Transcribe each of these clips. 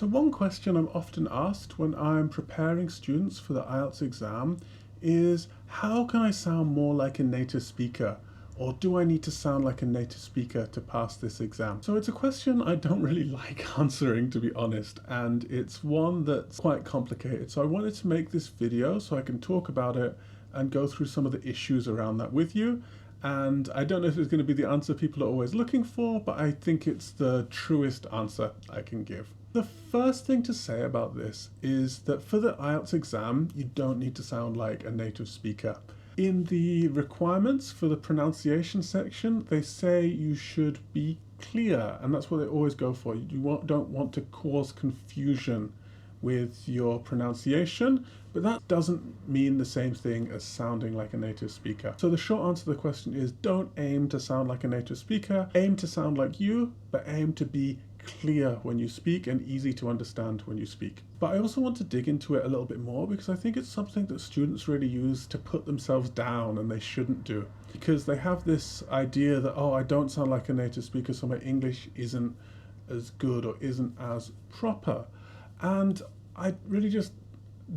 So one question I'm often asked when I'm preparing students for the IELTS exam is, how can I sound more like a native speaker? Or do I need to sound like a native speaker to pass this exam? So it's a question I don't really like answering, to be honest, and it's one that's quite complicated. So I wanted to make this video so I can talk about it and go through some of the issues around that with you. And I don't know if it's going to be the answer people are always looking for, but I think it's the truest answer I can give. The first thing to say about this is that for the IELTS exam, you don't need to sound like a native speaker. In the requirements for the pronunciation section, they say you should be clear, and that's what they always go for. You don't want to cause confusion with your pronunciation, but that doesn't mean the same thing as sounding like a native speaker. So the short answer to the question is, don't aim to sound like a native speaker. Aim to sound like you, but aim to be clear when you speak and easy to understand when you speak. But I also want to dig into it a little bit more because I think it's something that students really use to put themselves down, and they shouldn't do, because they have this idea that, oh, I don't sound like a native speaker, so my English isn't as good or isn't as proper. And I really just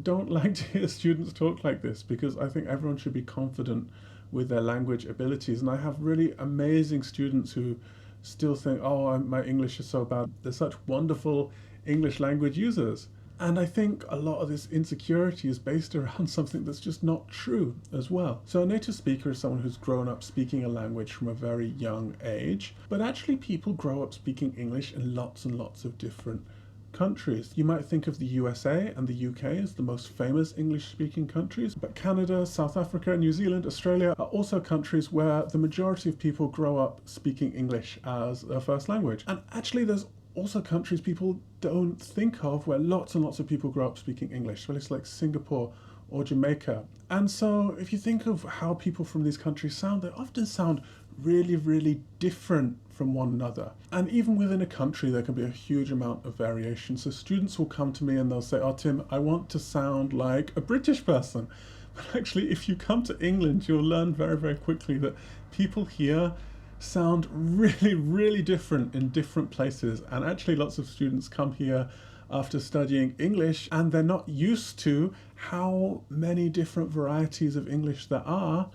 don't like to hear students talk like this, because I think everyone should be confident with their language abilities. And I have really amazing students who still think, oh, my English is so bad. They're such wonderful English language users. And I think a lot of this insecurity is based around something that's just not true as well. So a native speaker is someone who's grown up speaking a language from a very young age, but actually people grow up speaking English in lots and lots of different countries. You might think of the USA and the UK as the most famous English-speaking countries, but Canada, South Africa, New Zealand, Australia are also countries where the majority of people grow up speaking English as their first language. And actually there's also countries people don't think of where lots and lots of people grow up speaking English, places like Singapore or Jamaica. And so if you think of how people from these countries sound, they often sound really, really different from one another. And even within a country, there can be a huge amount of variation. So students will come to me and they'll say, oh, Tim, I want to sound like a British person. But actually, if you come to England, you'll learn very, very quickly that people here sound really, really different in different places. And actually, lots of students come here after studying English and they're not used to how many different varieties of English there are,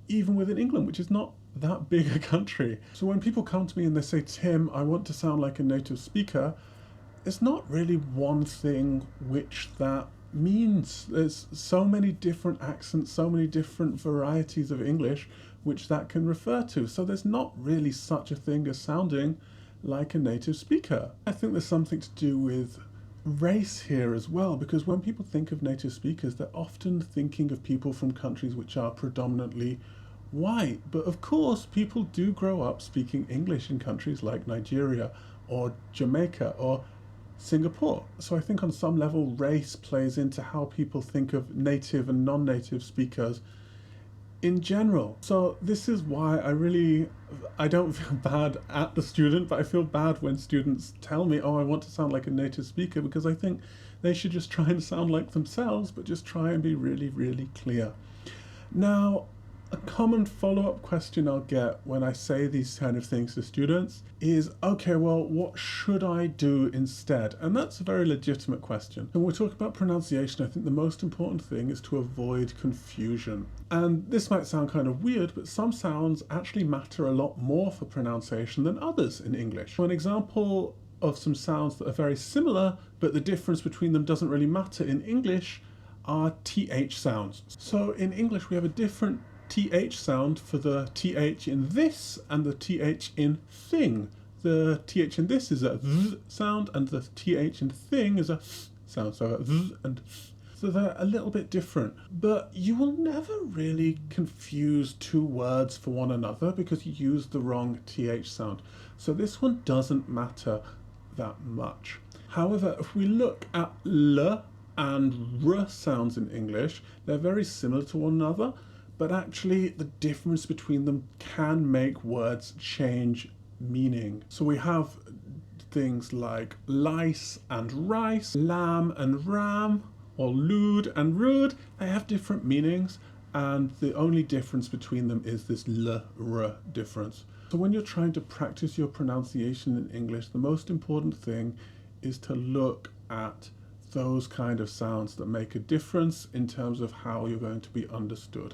even within England, which is not that big a country. So when people come to me and they say, Tim, I want to sound like a native speaker, it's not really one thing which that means. There's so many different accents, so many different varieties of English which that can refer to. So there's not really such a thing as sounding like a native speaker. I think there's something to do with race here as well, because when people think of native speakers, they're often thinking of people from countries which are predominantly white. But of course, people do grow up speaking English in countries like Nigeria or Jamaica or Singapore. So I think on some level, race plays into how people think of native and non-native speakers in general. So this is why I don't feel bad at the student, but I feel bad when students tell me, oh, I want to sound like a native speaker, because I think they should just try and sound like themselves, but just try and be really, really clear. Now, a common follow-up question I'll get when I say these kind of things to students is, okay, well, what should I do instead? And that's a very legitimate question. And when we talk about pronunciation, I think the most important thing is to avoid confusion. And this might sound kind of weird, but some sounds actually matter a lot more for pronunciation than others in English. So an example of some sounds that are very similar, but the difference between them doesn't really matter in English, are TH sounds. So in English, we have a different TH sound for the TH in this and the TH in thing. The TH in this is a th sound and the TH in thing is a th sound, so a th and th. So they're a little bit different, but you will never really confuse two words for one another because you use the wrong TH sound. So this one doesn't matter that much. However, if we look at L and R sounds in English, they're very similar to one another, but actually the difference between them can make words change meaning. So we have things like lice and rice, lamb and ram, or lewd and rude. They have different meanings, and the only difference between them is this L-R difference. So when you're trying to practice your pronunciation in English, the most important thing is to look at those kind of sounds that make a difference in terms of how you're going to be understood.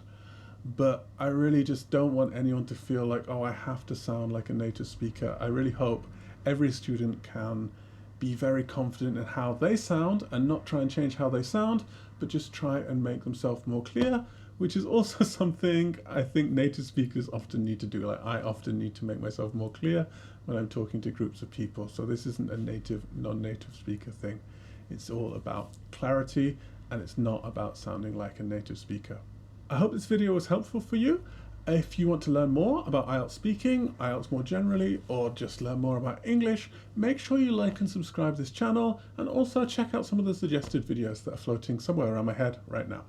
But I really just don't want anyone to feel like, oh, I have to sound like a native speaker. I really hope every student can be very confident in how they sound and not try and change how they sound, but just try and make themselves more clear, which is also something I think native speakers often need to do. Like I often need to make myself more clear when I'm talking to groups of people. So this isn't a native, non-native speaker thing. It's all about clarity, and it's not about sounding like a native speaker. I hope this video was helpful for you. If you want to learn more about IELTS speaking, IELTS more generally, or just learn more about English, make sure you like and subscribe this channel, and also check out some of the suggested videos that are floating somewhere around my head right now.